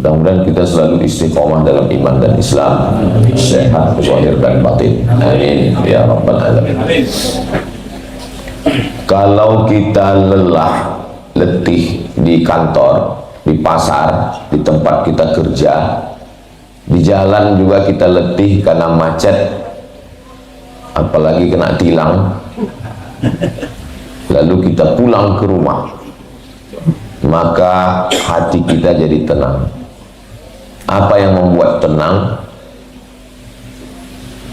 Mudah-mudahan kita selalu istiqomah dalam iman dan Islam, sehat zahir dan batin. Amin ya rabbal alamin. Kalau kita lelah, letih di kantor, di pasar, di tempat kita kerja, di jalan juga kita letih karena macet, apalagi kena tilang, lalu kita pulang ke rumah, maka hati kita jadi tenang. Apa yang membuat tenang?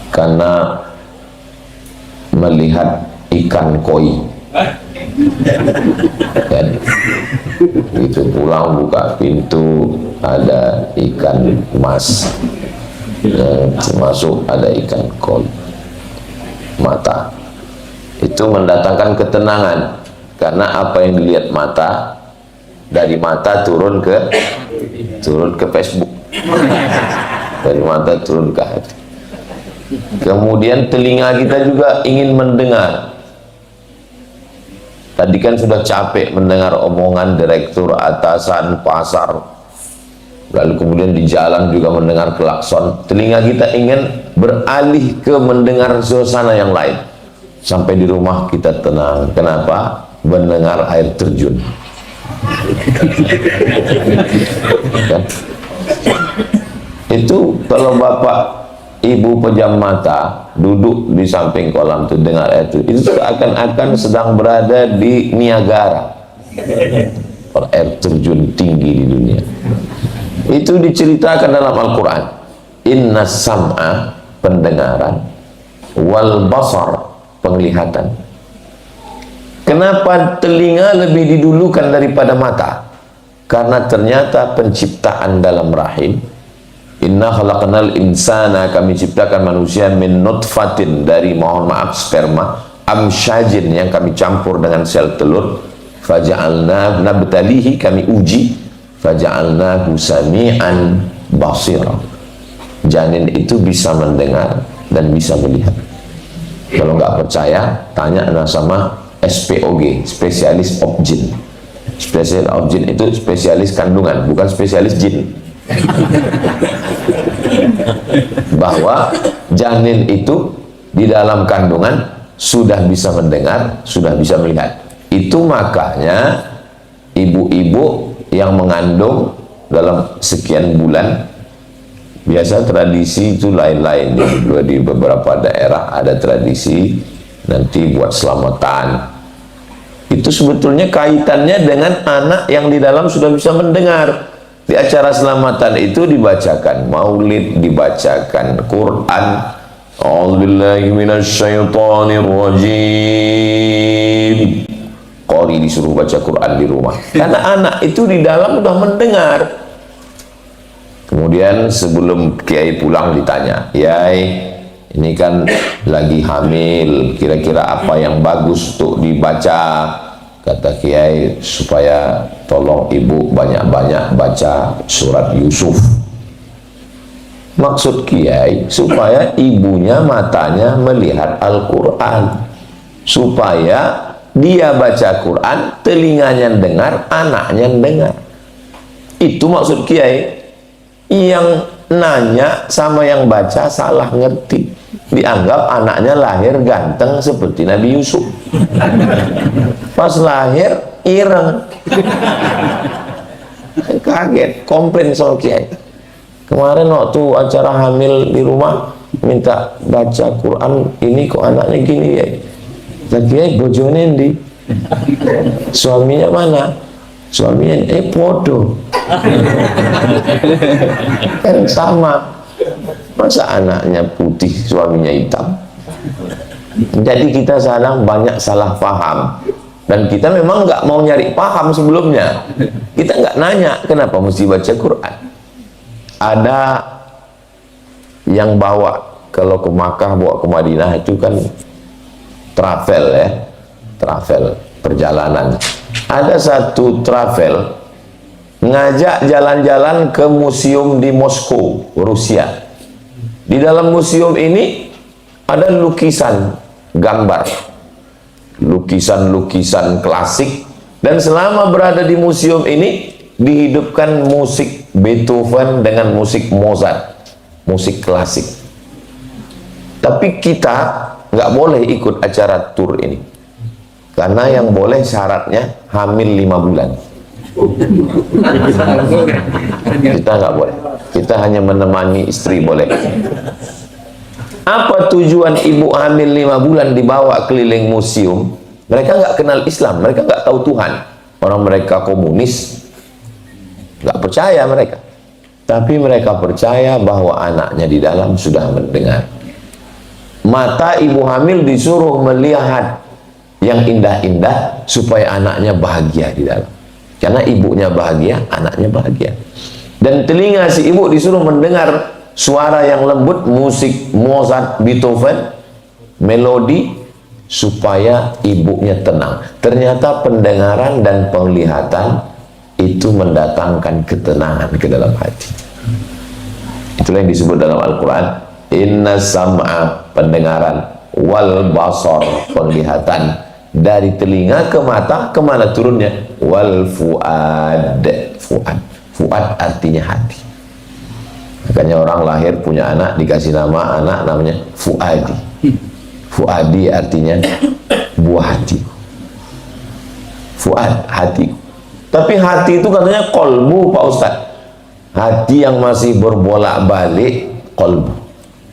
Karena melihat ikan koi. Kan? Itu pulang buka pintu ada ikan emas, masuk ada ikan koi. Mata itu mendatangkan ketenangan, karena apa yang dilihat mata, dari mata turun ke Facebook, dari mata turun ke hati. Kemudian telinga kita juga ingin mendengar. Tadi kan sudah capek mendengar omongan direktur, atasan, pasar, lalu kemudian di jalan juga mendengar klakson. Telinga kita ingin beralih ke mendengar suasana yang lain. Sampai di rumah kita tenang. Kenapa? Mendengar air terjun. Kan? Itu kalau bapak ibu pejam mata duduk di samping kolam itu dengar itu seakan-akan sedang berada di Niagara, air terjun tinggi di dunia. Itu diceritakan dalam Al-Quran. Inna sam'a, pendengaran, wal basar, penglihatan. Kenapa telinga lebih didulukan daripada mata? Karena ternyata penciptaan dalam rahim, inna khalaqnal insana, kami ciptakan manusia min nutfatin, dari mohon maaf sperma, amsyajin, yang kami campur dengan sel telur, faja'alna nabtalihi, kami uji, faja'alnahu sami'an basira. Janin itu bisa mendengar dan bisa melihat. Kalau nggak percaya, tanya sama SPOG, spesialis objin. Spesialis objin itu spesialis kandungan, bukan spesialis jin. Bahwa janin itu di dalam kandungan sudah bisa mendengar, sudah bisa melihat. Itu makanya ibu-ibu yang mengandung dalam sekian bulan, biasa tradisi itu lain-lain. Di beberapa daerah ada tradisi nanti buat selamatan. Itu sebetulnya kaitannya dengan anak yang di dalam sudah bisa mendengar. Di acara selamatan itu dibacakan maulid, dibacakan Quran. A'udzubillahi minasyaitonir rajim. Qori disuruh baca Quran di rumah. Karena anak itu di dalam sudah mendengar. Kemudian sebelum kiai pulang ditanya, "Yai, ini kan lagi hamil, kira-kira apa yang bagus untuk dibaca?" Kata kiai, supaya tolong ibu banyak-banyak baca surat Yusuf. Maksud kiai supaya ibunya matanya melihat Al-Quran, supaya dia baca Quran, telinganya dengar, anaknya dengar. Itu maksud kiai. Yang nanya sama yang baca salah ngerti, dianggap anaknya lahir ganteng seperti Nabi Yusuf. Pas lahir ireng. Kaget, komplain sama kiai. Kemarin waktu acara hamil di rumah minta baca Quran, ini kok anaknya gini ya. Kiai, bojone ndi? Suaminya mana? Suaminya podo. Kan sama. Masa anaknya putih, suaminya hitam? Jadi kita sekarang banyak salah paham, dan kita memang nggak mau nyari paham sebelumnya. Kita nggak nanya kenapa mesti baca Quran. Ada yang bawa, kalau ke Makkah bawa ke Madinah itu kan travel ya, travel, perjalanan. Ada satu travel ngajak jalan-jalan ke museum di Moskow, Rusia. Di dalam museum ini ada lukisan, gambar, lukisan-lukisan klasik, dan selama berada di museum ini dihidupkan musik Beethoven dengan musik Mozart, musik klasik. Tapi kita nggak boleh ikut acara tur ini, karena yang boleh syaratnya hamil 5 bulan. Kita nggak boleh, kita hanya menemani istri boleh. Apa tujuan ibu hamil 5 bulan dibawa keliling museum? Mereka nggak kenal Islam, mereka nggak tahu Tuhan. Orang mereka komunis, nggak percaya mereka. Tapi mereka percaya bahwa anaknya di dalam sudah mendengar. Mata ibu hamil disuruh melihat yang indah-indah supaya anaknya bahagia di dalam. Karena ibunya bahagia, anaknya bahagia. Dan telinga si ibu disuruh mendengar suara yang lembut, musik Mozart, Beethoven, melodi, supaya ibunya tenang. Ternyata pendengaran dan penglihatan itu mendatangkan ketenangan ke dalam hati. Itulah yang disebut dalam Al-Quran, inna sam'a, pendengaran, wal basar, penglihatan. Dari telinga ke mata, kemana turunnya? Wal fuad, fuad. Fuad artinya hati. Makanya orang lahir punya anak, dikasih nama anak namanya Fuadi. Fuadi artinya buah hati. Fuad, hati. Tapi hati itu katanya kolbu, Pak Ustadz. Hati yang masih berbolak-balik, kolbu.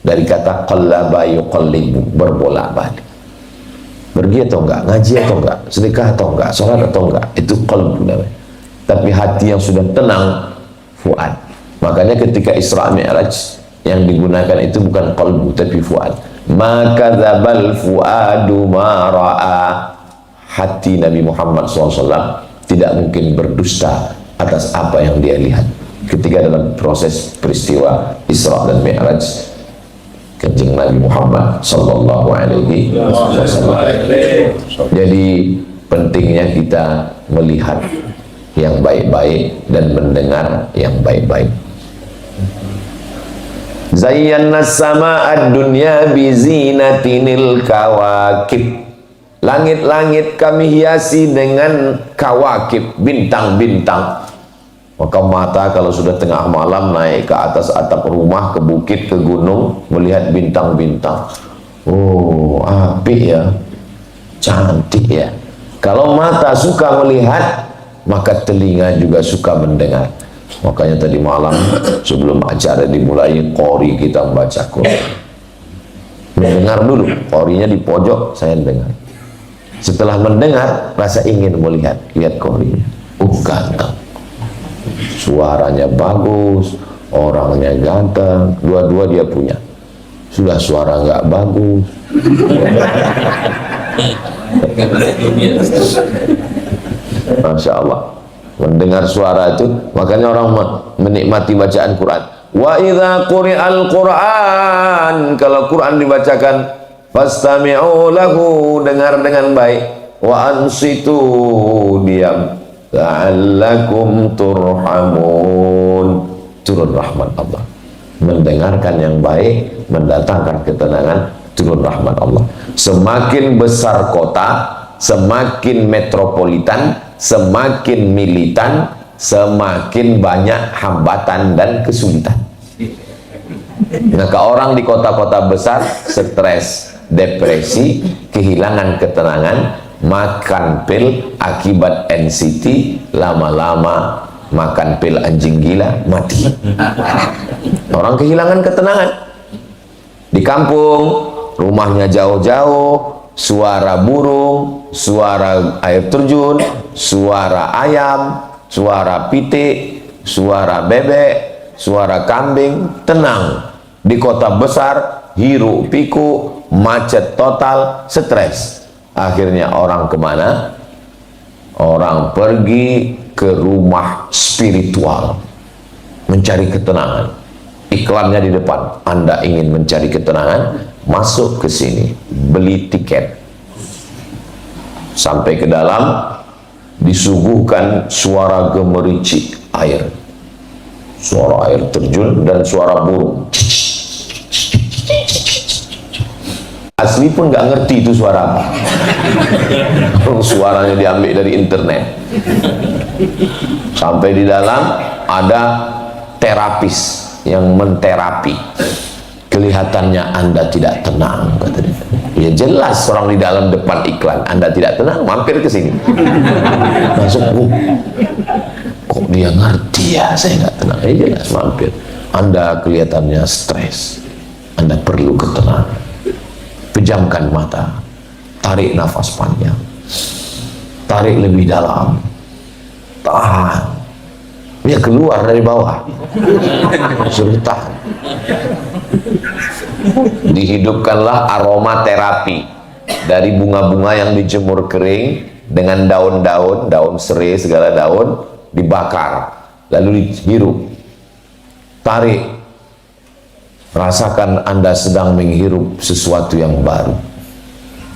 Dari kata qallaba yuqallibu, berbolak-balik. Pergi atau enggak, ngaji atau enggak, sedekah atau enggak, sholat atau enggak, itu qalbu namanya. Tapi hati yang sudah tenang, fuad. Makanya ketika Isra Mi'raj yang digunakan itu bukan qalbu tapi fuad. Maka dzabal fuadu ma ra'a. Hati Nabi Muhammad SAW tidak mungkin berdusta atas apa yang dia lihat ketika dalam proses peristiwa Isra dan Mi'raj. Kanjeng Nabi Muhammad sallallahu alaihi wasallam. Jadi pentingnya kita melihat yang baik-baik dan mendengar yang baik-baik. Zayyana sama'ad dunya bi zinatinil kawakib. Langit-langit kami hiasi dengan kawakib, bintang-bintang. Maka mata kalau sudah tengah malam naik ke atas atap rumah, ke bukit, ke gunung, melihat bintang-bintang. Oh, apik ya, cantik ya. Kalau mata suka melihat, maka telinga juga suka mendengar. Makanya tadi malam sebelum acara dimulai, qori kita membaca Quran. Mendengar dulu, qorinya di pojok, saya dengar. Setelah mendengar, rasa ingin melihat, lihat qorinya. Ganteng. Suaranya bagus, orangnya ganteng, dua-dua dia punya. Sudah suara nggak bagus, Masya Allah, mendengar suara itu, makanya orang menikmati bacaan Quran. Wa idza quri'al Quran, kalau Quran dibacakan, fastami'u lahu, dengar dengan baik, wa ansitu, diam, la'allakum turhamun, turun rahmat Allah. Mendengarkan yang baik mendatangkan ketenangan, turun rahmat Allah. Semakin besar kota, semakin metropolitan, semakin militan, semakin banyak hambatan dan kesulitan. Maka orang di kota-kota besar stres, depresi, kehilangan ketenangan, makan pil akibat NCT, lama-lama makan pil anjing gila, mati. Orang kehilangan ketenangan. Di kampung, rumahnya jauh-jauh, suara burung, suara air terjun, suara ayam, suara pitik, suara bebek, suara kambing, tenang. Di kota besar, hiruk pikuk, macet total, stres. Akhirnya orang kemana? Orang pergi ke rumah spiritual, mencari ketenangan. Iklannya di depan. Anda ingin mencari ketenangan, masuk ke sini, beli tiket. Sampai ke dalam, disuguhkan suara gemericik air, suara air terjun dan suara burung. Asli pun nggak ngerti itu suara apa. Suaranya diambil dari internet. Sampai di dalam ada terapis yang menterapi. Kelihatannya Anda tidak tenang, kata dia. Ya jelas orang di dalam depan iklan, Anda tidak tenang, mampir ke sini. Masuk, kok dia ngerti ya, saya nggak tenang. Ya jelas mampir. Anda kelihatannya stres, Anda perlu ketenangan. Pejamkan mata, tarik nafas panjang, tarik lebih dalam, tahan. Dia keluar dari bawah, suruh tahan. Dihidupkanlah aroma terapi dari bunga-bunga yang dijemur kering dengan daun-daun, daun serai, segala daun dibakar, lalu dihirup. Tarik, rasakan Anda sedang menghirup sesuatu yang baru.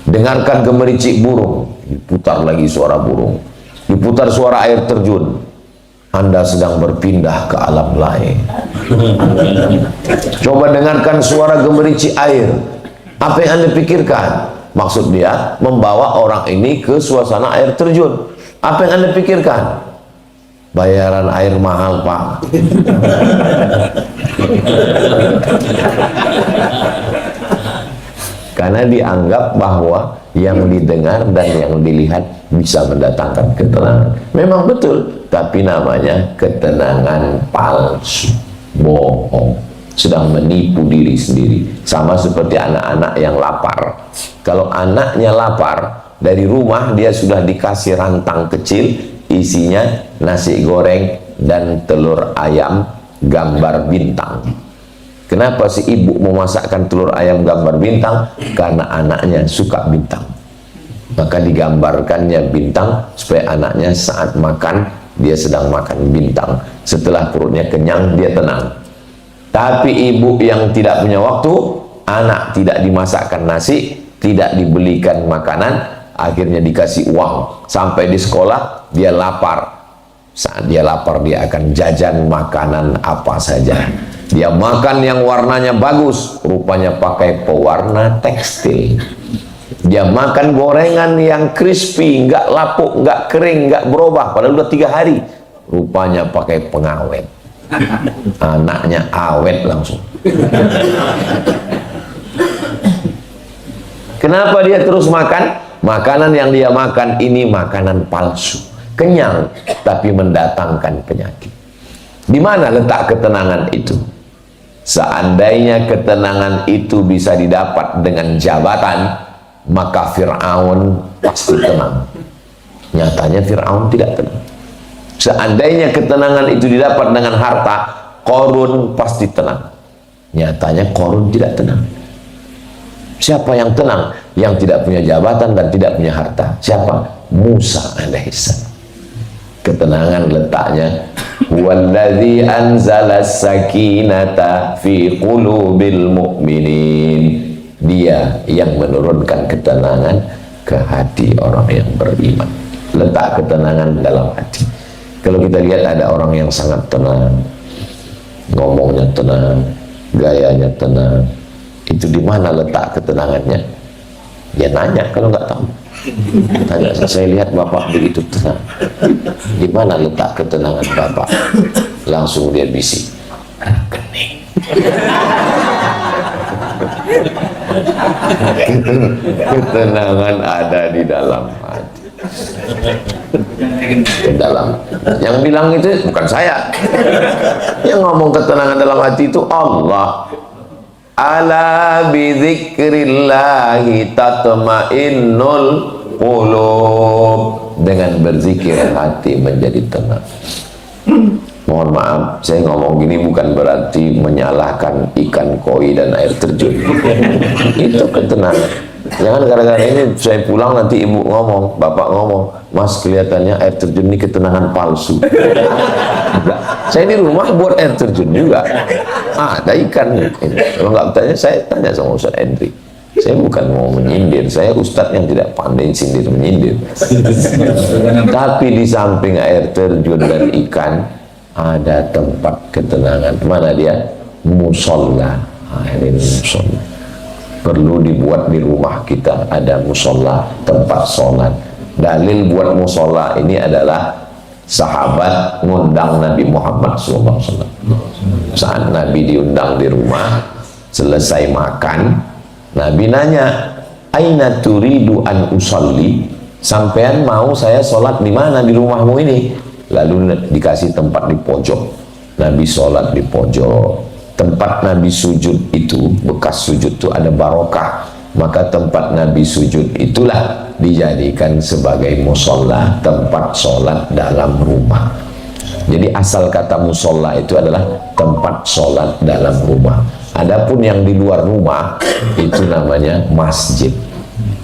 Dengarkan gemericik burung, diputar lagi suara burung, diputar suara air terjun. Anda sedang berpindah ke alam lain. Coba dengarkan suara gemericik air. Apa yang Anda pikirkan? Maksud dia membawa orang ini ke suasana air terjun. Apa yang Anda pikirkan? Bayaran air mahal, Pak. Karena dianggap bahwa yang didengar dan yang dilihat bisa mendatangkan ketenangan. Memang betul, tapi namanya ketenangan palsu, bohong, sedang menipu diri sendiri. Sama seperti anak-anak yang lapar. Kalau anaknya lapar, dari rumah dia sudah dikasih rantang kecil, isinya nasi goreng dan telur ayam gambar bintang. Kenapa si ibu memasakkan telur ayam gambar bintang? Karena anaknya suka bintang. Maka digambarkannya bintang supaya anaknya saat makan dia sedang makan bintang. Setelah perutnya kenyang dia tenang. Tapi ibu yang tidak punya waktu, anak tidak dimasakkan nasi, tidak dibelikan makanan, akhirnya dikasih uang. Sampai di sekolah dia lapar. Saat dia lapar dia akan jajan makanan apa saja. Dia makan yang warnanya bagus, rupanya pakai pewarna tekstil. Dia makan gorengan yang crispy, nggak lapuk, nggak kering, nggak berubah, padahal udah 3 hari, rupanya pakai pengawet. Anaknya awet langsung. Kenapa dia terus makan? Makanan yang dia makan ini makanan palsu, kenyang tapi mendatangkan penyakit. Di mana letak ketenangan itu? Seandainya ketenangan itu bisa didapat dengan jabatan, maka Fir'aun pasti tenang. Nyatanya Fir'aun tidak tenang. Seandainya ketenangan itu didapat dengan harta, Qarun pasti tenang. Nyatanya Qarun tidak tenang. Siapa yang tenang? Yang tidak punya jabatan dan tidak punya harta. Siapa? Musa alaihissalam. Ketenangan letaknya, huwallazi anzala sakinata fi qulubil mu'minin. Dia yang menurunkan ketenangan ke hati orang yang beriman. Letak ketenangan dalam hati. Kalau kita lihat ada orang yang sangat tenang, ngomongnya tenang, gayanya tenang, itu di mana letak ketenangannya? Dia nanya kalau nggak tahu. Tanya, saya lihat Bapak begitu tenang. Di mana letak ketenangan Bapak? Langsung dia bisik, rekening. Ketenangan ada di dalam hati. Di dalam. Yang bilang itu bukan saya. Yang ngomong ketenangan dalam hati itu Allah. Ala bidzikrillahi tatma'innul qulub. Dengan berzikir hati menjadi tenang. Mohon maaf, saya ngomong gini bukan berarti menyalahkan ikan koi dan air terjun. Itu ketenangan. Jangan gara-gara ini saya pulang nanti ibu ngomong, bapak ngomong, Mas kelihatannya air terjun ini ketenangan palsu. Nah, saya di rumah buat air terjun juga. Ada ikan. Kalau nggak bertanya, saya tanya sama Ustaz Endri. Saya bukan mau menyindir, saya ustadz yang tidak pandai sindir menyindir. Tapi di samping air terjun dan ikan, ada tempat ketenangan. Mana dia? Musola. Ini musola. Perlu dibuat di rumah kita ada musola, tempat sholat. Dalil buat musola ini adalah sahabat ngundang Nabi Muhammad SAW. Saat Nabi diundang di rumah, selesai makan, Nabi nanya, aina turidu an usalli, sampean mau saya sholat di mana di rumahmu ini? Lalu dikasih tempat di pojok. Nabi sholat di pojok. Tempat Nabi sujud itu, bekas sujud itu ada barokah, maka tempat Nabi sujud itulah dijadikan sebagai musola, tempat sholat dalam rumah. Jadi asal kata musola itu adalah tempat sholat dalam rumah. Adapun yang di luar rumah itu namanya masjid.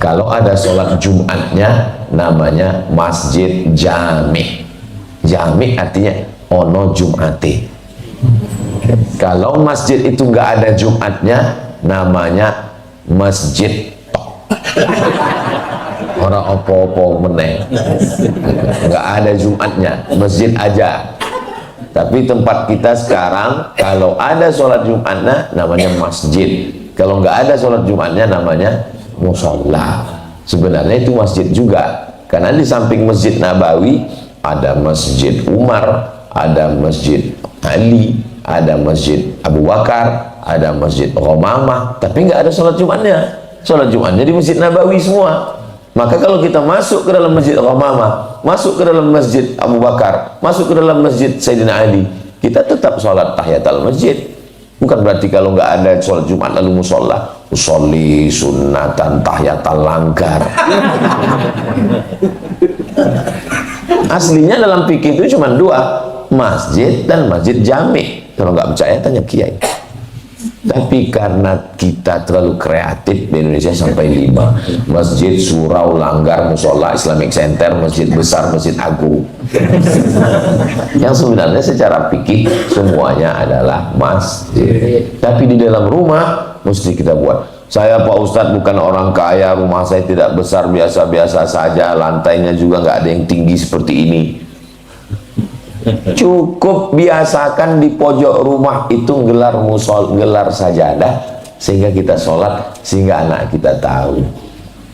Kalau ada sholat Jumatnya namanya masjid jami. Jami artinya ono Jumate. Kalau masjid itu nggak ada Jumatnya namanya masjid tok. Orang opo-opo meneng, nggak ada Jumatnya, masjid aja. Tapi tempat kita sekarang kalau ada sholat Jumatnya namanya masjid, kalau nggak ada sholat Jumatnya namanya musola. Sebenarnya itu masjid juga, karena di samping Masjid Nabawi ada Masjid Umar, ada Masjid Ali, ada Masjid Abu Bakar, ada Masjid Ghamamah, tapi nggak ada sholat Jumatnya. Sholat Jumatnya di Masjid Nabawi semua. Maka kalau kita masuk ke dalam Masjid Ghamamah, masuk ke dalam Masjid Abu Bakar, masuk ke dalam Masjid Sayyidina Ali, kita tetap sholat tahiyatul masjid. Bukan berarti kalau nggak ada sholat Jumat lalu musola, usolli sunnatan tahiyatul langgar. Aslinya dalam fikih itu cuma dua, masjid dan masjid jami. Kalau nggak percaya tanya kiai. Tapi karena kita terlalu kreatif di Indonesia sampai 5 masjid, surau, langgar, musola, Islamic Center, masjid besar, masjid agung. Yang sebenarnya secara fikih semuanya adalah masjid. Tapi di dalam rumah mesti kita buat. Saya Pak Ustadz bukan orang kaya, rumah saya tidak besar, biasa-biasa saja, lantainya juga nggak ada yang tinggi seperti ini. Cukup biasakan di pojok rumah itu gelar gelar sajadah, sehingga kita sholat, sehingga anak kita tahu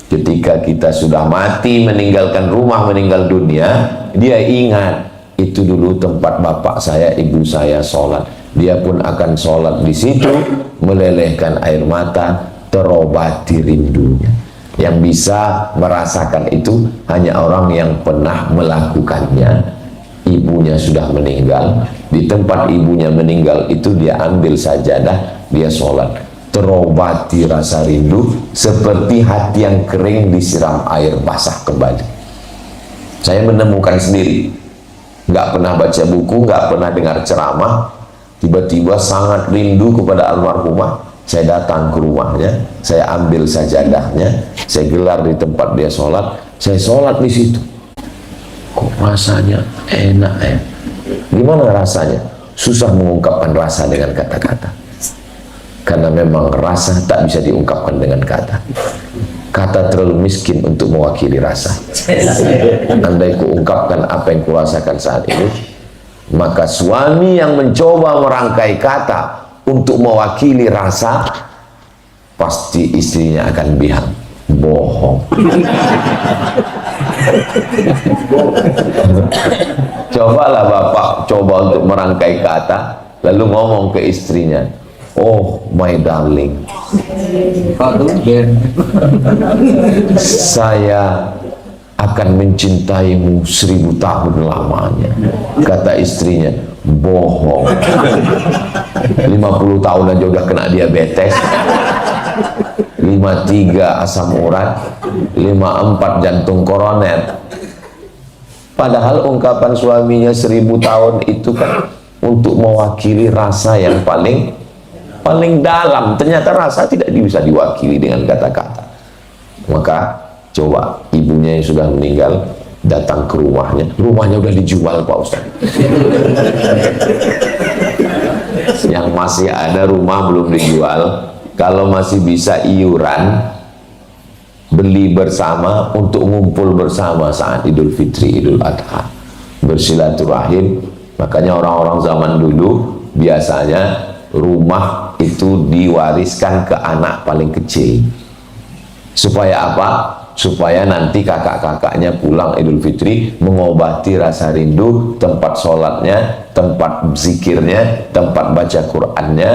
ketika kita sudah mati, meninggalkan rumah, meninggal dunia, dia ingat itu dulu tempat bapak saya, ibu saya sholat. Dia pun akan sholat di situ, melelehkan air mata, terobati rindunya. Yang bisa merasakan itu hanya orang yang pernah melakukannya. Ibunya sudah meninggal, di tempat ibunya meninggal itu dia ambil sajadah, dia sholat, terobati rasa rindu seperti hati yang kering disiram air basah kembali. Saya menemukan sendiri, nggak pernah baca buku, nggak pernah dengar ceramah, tiba-tiba sangat rindu kepada almarhumah. Saya datang ke rumahnya, saya ambil sajadahnya, saya gelar di tempat dia sholat, saya sholat di situ. Kok rasanya enak ya? Gimana rasanya? Susah mengungkapkan rasa dengan kata-kata. Karena memang rasa tak bisa diungkapkan dengan kata. Kata terlalu miskin untuk mewakili rasa. Andai kuungkapkan apa yang kurasakan saat ini, maka suami yang mencoba merangkai kata untuk mewakili rasa, pasti istrinya akan bilang bohong. Cobalah bapak coba untuk merangkai kata, lalu ngomong ke istrinya, oh my darling, saya akan mencintaimu 1000 tahun lamanya. Kata istrinya, bohong. 50 tahun aja udah kena diabetes, 53 asam urat, 54 jantung koroner. Padahal ungkapan suaminya 1000 tahun itu kan untuk mewakili rasa yang paling dalam. Ternyata rasa tidak bisa diwakili dengan kata-kata. Maka coba ibunya yang sudah meninggal datang ke rumahnya, rumahnya udah dijual Pak Ustaz. Yang masih ada rumah belum dijual, kalau masih bisa iuran, beli bersama untuk ngumpul bersama saat Idul Fitri, Idul Adha, bersilaturahim. Makanya orang-orang zaman dulu biasanya rumah itu diwariskan ke anak paling kecil. Supaya apa? supaya nanti kakak-kakaknya pulang Idul Fitri mengobati rasa rindu tempat sholatnya, tempat zikirnya, tempat baca Qur'annya.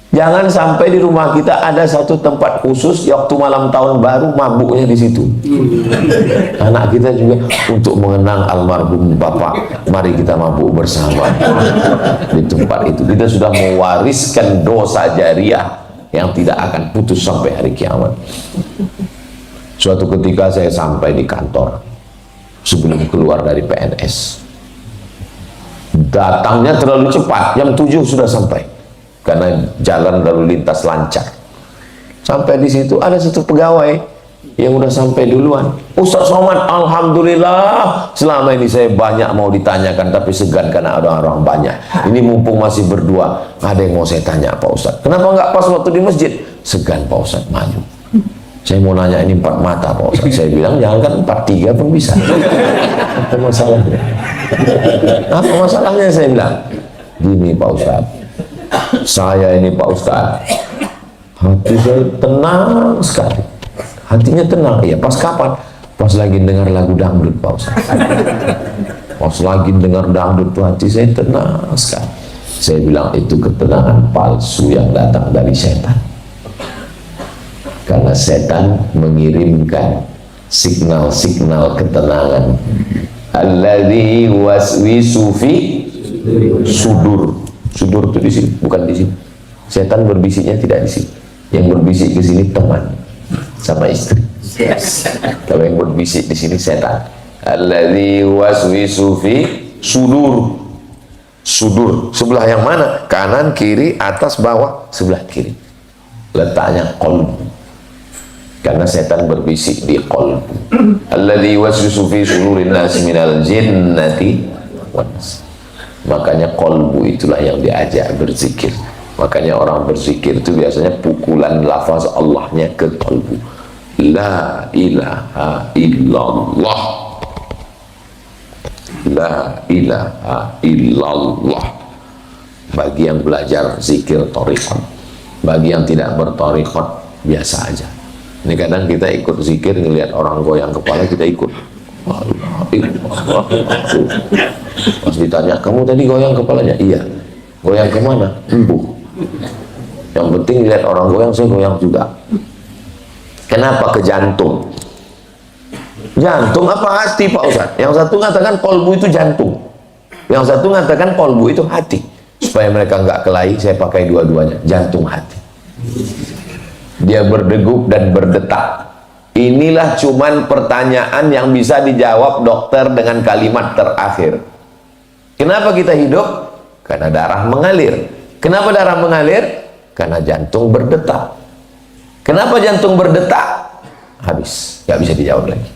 Jangan sampai di rumah kita ada satu tempat khusus waktu malam tahun baru mabuknya di situ. Anak kita juga untuk mengenang almarhum bapak, mari kita mabuk bersama di tempat itu. Kita sudah mewariskan dosa jariah yang tidak akan putus sampai hari kiamat. Suatu ketika saya sampai di kantor sebelum keluar dari PNS. Datangnya terlalu cepat, jam 7 sudah sampai. Karena jalan lalu lintas lancar. Sampai di situ ada satu pegawai yang udah sampai duluan. Ustaz Somad, alhamdulillah. Selama ini saya banyak mau ditanyakan tapi segan karena ada orang banyak. Ini mumpung masih berdua, ada yang mau saya tanya Pak Ustaz. Kenapa nggak pas waktu di masjid? Segan Pak Ustaz, maju. Saya mau nanya ini 4 mata Pak Ustaz. Saya bilang jangan kan 4-3 pun bisa. Apa masalahnya? Apa masalahnya saya bilang? Gini Pak Ustaz, saya ini Pak Ustaz, hati saya tenang sekali. Hatinya tenang. Ya pas kapan? Pas lagi dengar lagu dangdut Pak Ustaz. Pas lagi dengar dangdut tuh hati saya tenang sekali. Saya bilang itu ketenangan palsu yang datang dari setan. Karena setan mengirimkan signal-signal ketenangan. Alladzi waswisu fi sudur. Sudur itu di sini, bukan di sini. Setan berbisiknya tidak di sini. Yang berbisik ke sini teman sama istri. Kalau yang berbisik di sini setan. Alladzi waswisu fi sudur. Sudur sebelah yang mana? Kanan, kiri, atas, bawah. Sebelah kiri. Letaknya qalbu. Karena setan berbisik di qalbu. Alladzi waswisu fi sudurin nas minal jinnati wan nas. Makanya qalbu itulah yang diajak berzikir. Makanya orang berzikir itu biasanya pukulan lafaz Allahnya ke qalbu. La ilaha illallah. La ilaha illallah. Bagi yang belajar zikir thariqat, bagi yang tidak berthariqat biasa aja. Ini kadang kita ikut zikir, ngelihat orang goyang kepala kita ikut. Allah. Pas ditanya, kamu tadi goyang kepalanya? Iya. Goyang kemana? Embuh. Yang penting lihat orang goyang, saya goyang juga. Kenapa ke jantung? Jantung apa hati Pak Ustaz? Yang satu mengatakan kolbu itu jantung, yang satu mengatakan kolbu itu hati. Supaya mereka nggak kelahi, saya pakai dua-duanya, jantung hati. Dia berdegup dan berdetak. Inilah cuman pertanyaan yang bisa dijawab dokter dengan kalimat terakhir. Kenapa kita hidup? Karena darah mengalir. Kenapa darah mengalir? Karena jantung berdetak. Kenapa jantung berdetak? Habis, nggak bisa dijawab lagi.